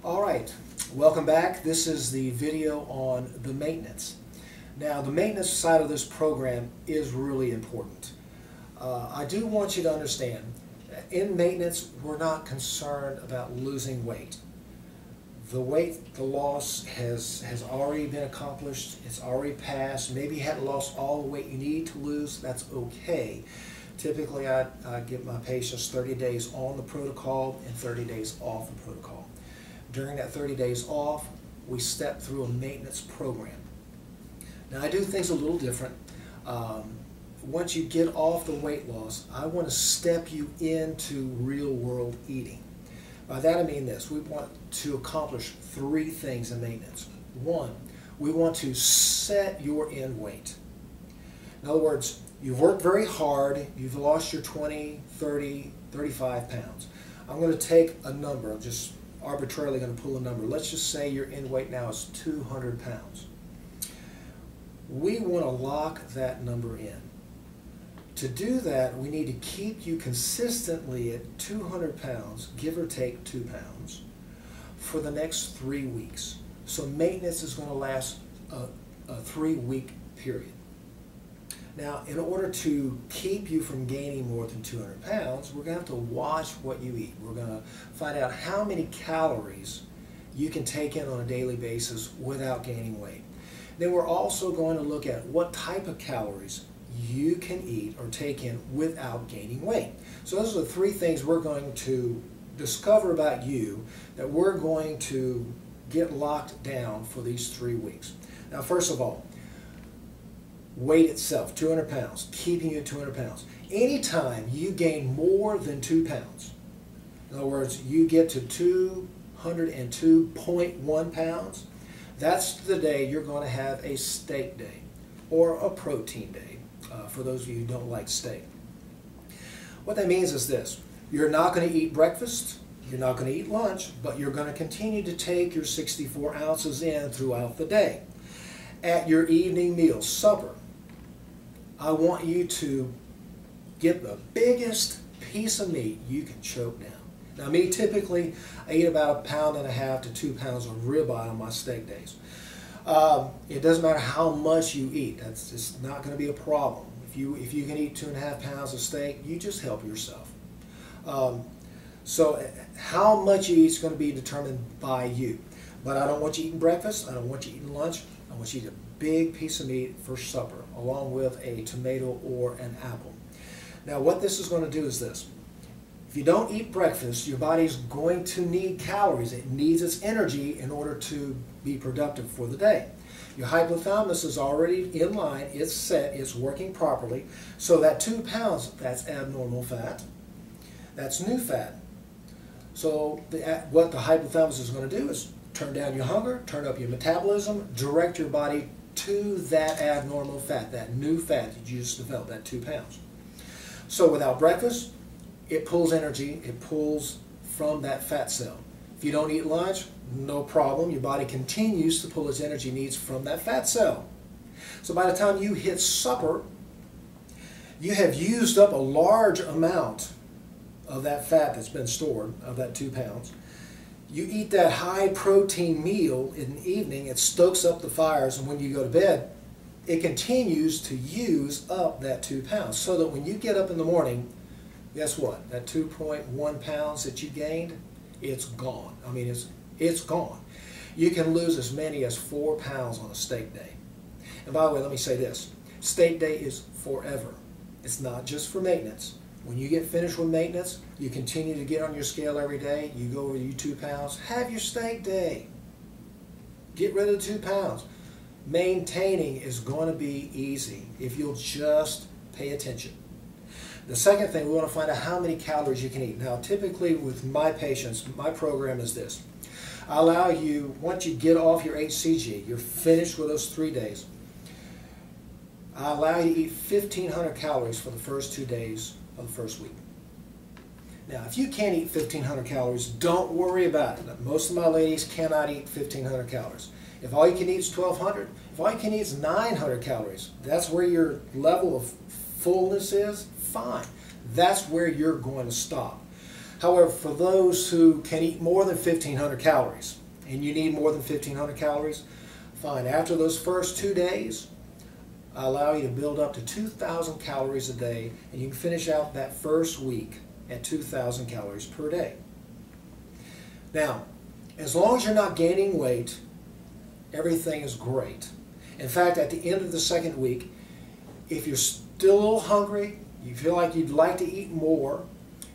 All right, welcome back. This is the video on the maintenance. Now, the maintenance side of this program is really important. I do want you to understand, in maintenance, we're not concerned about losing weight. The weight, the loss has already been accomplished. It's already passed. Maybe you haven't lost all the weight you need to lose. That's okay. Typically, I give my patients 30 days on the protocol and 30 days off the protocol. During that 30 days off, we step through a maintenance program. Now, I do things a little different. Once you get off the weight loss, I want to step you into real-world eating. By that I mean this: we want to accomplish 3 things in maintenance. 1, we want to set your end weight. In other words, you've worked very hard, you've lost your 20, 30, 35 pounds. I'm going to take a number, I'm just arbitrarily going to pull a number. Let's just say your end weight now is 200 pounds. We want to lock that number in. To do that, we need to keep you consistently at 200 pounds, give or take 2 pounds, for the next 3 weeks. So maintenance is going to last a 3-week period. Now, in order to keep you from gaining more than 200 pounds, we're going to have to watch what you eat. We're going to find out how many calories you can take in on a daily basis without gaining weight. Then we're also going to look at what type of calories you can eat or take in without gaining weight. So those are the 3 things we're going to discover about you that we're going to get locked down for these 3 weeks. Now, first of all, weight itself, 200 pounds, keeping you at 200 pounds. Anytime you gain more than 2 pounds, in other words, you get to 202.1 pounds, that's the day you're going to have a steak day or a protein day, for those of you who don't like steak. What that means is this: you're not going to eat breakfast, you're not going to eat lunch, but you're going to continue to take your 64 ounces in throughout the day. At your evening meal, supper, I want you to get the biggest piece of meat you can choke down. Now, me, typically, I eat about 1.5 pounds to 2 pounds of ribeye on my steak days. It doesn't matter how much you eat. That's just not going to be a problem. If you can eat 2.5 pounds of steak, you just help yourself. So how much you eat is going to be determined by you. But I don't want you eating breakfast. I don't want you eating lunch. I want you to eat a big piece of meat for supper, along with a tomato or an apple. Now, what this is going to do is this: if you don't eat breakfast, your body's going to need calories. It needs its energy in order to be productive for the day. Your hypothalamus is already in line, it's set, it's working properly. So that 2 pounds, that's abnormal fat. That's new fat. So what the hypothalamus is going to do is turn down your hunger, turn up your metabolism, direct your body to that abnormal fat, that new fat that you just developed, that 2 pounds. So without breakfast, it pulls energy, it pulls from that fat cell. If you don't eat lunch, no problem. Your body continues to pull its energy needs from that fat cell. So by the time you hit supper, you have used up a large amount of that fat that's been stored, of that 2 pounds. You eat that high protein meal in the evening, it stokes up the fires, and when you go to bed, it continues to use up that 2 pounds. So that when you get up in the morning, guess what? That 2.1 pounds that you gained, it's gone. I mean, it's gone. You can lose as many as 4 pounds on a steak day. And by the way, let me say this: steak day is forever. It's not just for maintenance. When you get finished with maintenance, you continue to get on your scale every day, you go over your 2 pounds, have your steak day. Get rid of the 2 pounds. Maintaining is going to be easy if you'll just pay attention. The second thing, we want to find out how many calories you can eat. Now, typically with my patients, my program is this: I allow you, once you get off your HCG, you're finished with those 3 days, I allow you to eat 1,500 calories for the first 2 days of the first week. Now, if you can't eat 1,500 calories, don't worry about it. Most of my ladies cannot eat 1,500 calories. If all you can eat is 1,200, if all you can eat is 900 calories, that's where your level of fullness is, fine. That's where you're going to stop. However, for those who can eat more than 1,500 calories, and you need more than 1,500 calories, fine. After those first 2 days, I allow you to build up to 2,000 calories a day, and you can finish out that first week at 2,000 calories per day. Now, as long as you're not gaining weight, everything is great. In fact, at the end of the second week, if you're still a little hungry, you feel like you'd like to eat more,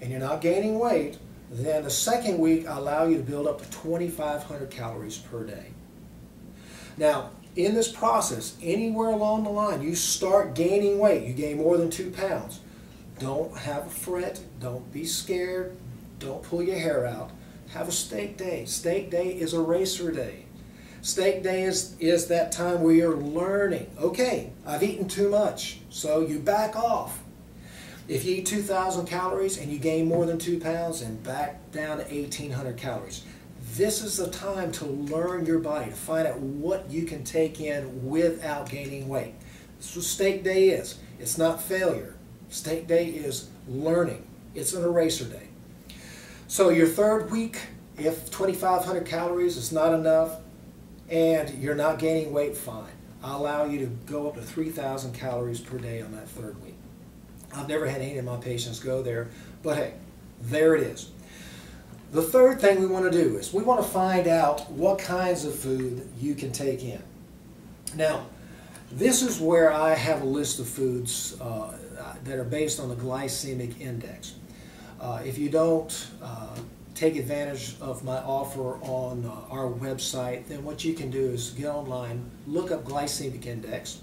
and you're not gaining weight, then the second week I allow you to build up to 2,500 calories per day. Now, in this process, anywhere along the line, you start gaining weight, you gain more than 2 pounds, don't have a fret, don't be scared, don't pull your hair out. Have a steak day. Steak day is a racer day. Steak day is that time where you're learning. Okay, I've eaten too much, so you back off. If you eat 2,000 calories and you gain more than 2 pounds, and back down to 1,800 calories. This is the time to learn your body, to find out what you can take in without gaining weight. This is what steak day is. It's not failure. Steak day is learning. It's an eraser day. So your third week, if 2,500 calories is not enough and you're not gaining weight, fine. I'll allow you to go up to 3,000 calories per day on that third week. I've never had any of my patients go there, but hey, there it is. The third thing we want to do is we want to find out what kinds of food you can take in. Now, this is where I have a list of foods that are based on the glycemic index. If you don't take advantage of my offer on our website, then what you can do is get online, look up glycemic index,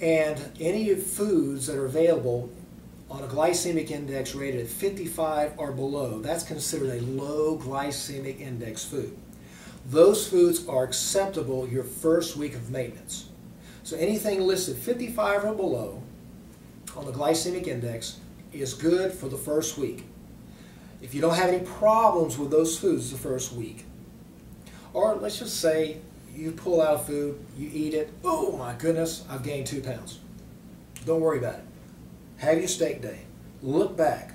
and any foods that are available on a glycemic index rated at 55 or below, that's considered a low glycemic index food. Those foods are acceptable your first week of maintenance. So anything listed 55 or below on the glycemic index is good for the first week. If you don't have any problems with those foods the first week, or let's just say you pull out a food, you eat it, oh my goodness, I've gained 2 pounds. Don't worry about it. Have your steak day. Look back.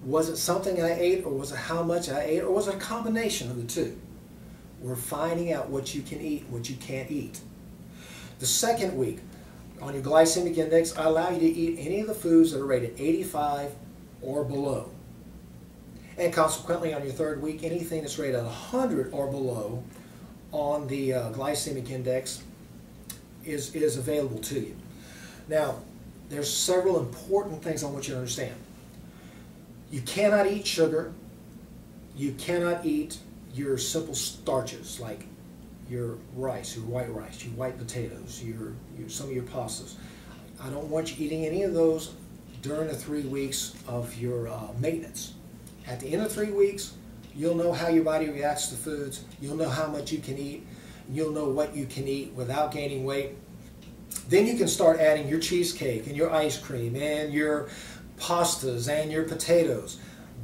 Was it something I ate, or was it how much I ate, or was it a combination of the two? We're finding out what you can eat and what you can't eat. The second week, on your glycemic index, I allow you to eat any of the foods that are rated 85 or below. And consequently, on your third week, anything that's rated 100 or below on the glycemic index is available to you. Now, there's several important things I want you to understand. You cannot eat sugar. You cannot eat your simple starches like your rice, your white potatoes, some of your pastas. I don't want you eating any of those during the 3 weeks of your maintenance. At the end of 3 weeks, you'll know how your body reacts to foods. You'll know how much you can eat. You'll know what you can eat without gaining weight. Then you can start adding your cheesecake and your ice cream and your pastas and your potatoes.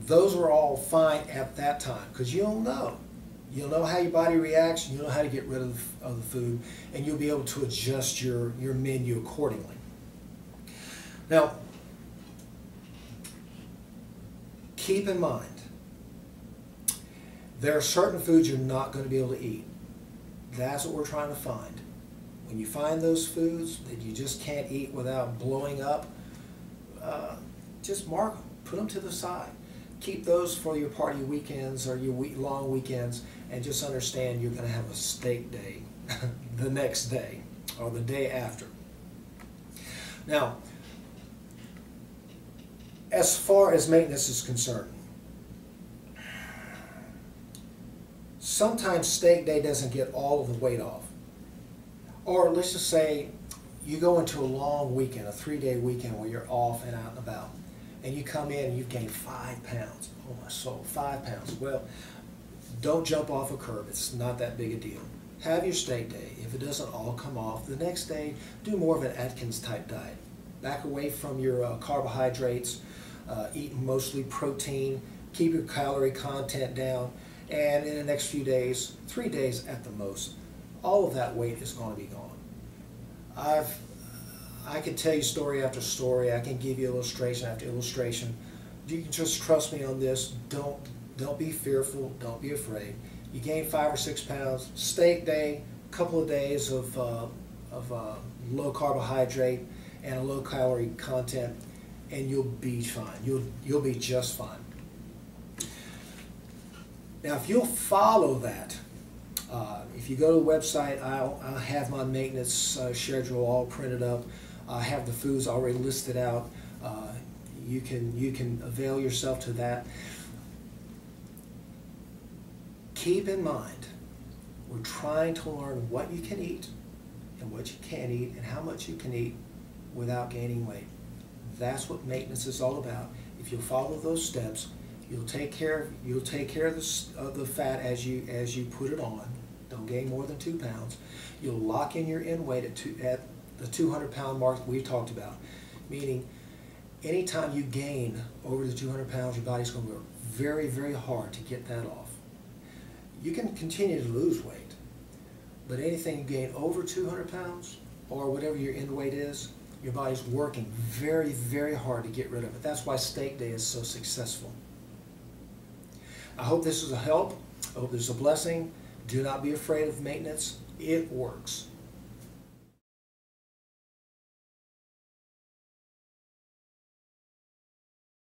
Those are all fine at that time because you'll know. You'll know how your body reacts, you'll know how to get rid of the food, and you'll be able to adjust your menu accordingly. Now, keep in mind, there are certain foods you're not going to be able to eat. That's what we're trying to find. When you find those foods that you just can't eat without blowing up, just mark them, put them to the side. Keep those for your party weekends or your long weekends, and just understand you're going to have a steak day the next day or the day after. Now, as far as maintenance is concerned, sometimes steak day doesn't get all of the weight off. Or let's just say you go into a long weekend, a 3-day weekend where you're off and out and about, and you come in and you've gained 5 pounds. Oh my soul, 5 pounds. Well, don't jump off a curb. It's not that big a deal. Have your steak day. If it doesn't all come off, the next day do more of an Atkins type diet. Back away from your carbohydrates, eat mostly protein, keep your calorie content down, and in the next few days, 3 days at the most, all of that weight is going to be gone. I can tell you story after story. I can give you illustration after illustration. you can just trust me on this. Don't be fearful. Don't be afraid. You gain 5 or 6 pounds. Steak day, couple of days of low carbohydrate and a low calorie content, and you'll be fine. You'll be just fine. Now, if you'll follow that, if you go to the website, I'll have my maintenance schedule all printed up. I have the foods already listed out. You can avail yourself to that. Keep in mind, we're trying to learn what you can eat and what you can't eat and how much you can eat without gaining weight. That's what maintenance is all about. If you'll follow those steps, you'll take care of the fat as you put it on. Don't gain more than 2 pounds. You'll lock in your end weight at the 200-pound mark that we've talked about, meaning anytime you gain over the 200 pounds, your body's going to work very, very hard to get that off. You can continue to lose weight, but anything you gain over 200 pounds or whatever your end weight is, your body's working very, very hard to get rid of it. That's why steak day is so successful. I hope this is a help. I hope this is a blessing. Do not be afraid of maintenance. It works.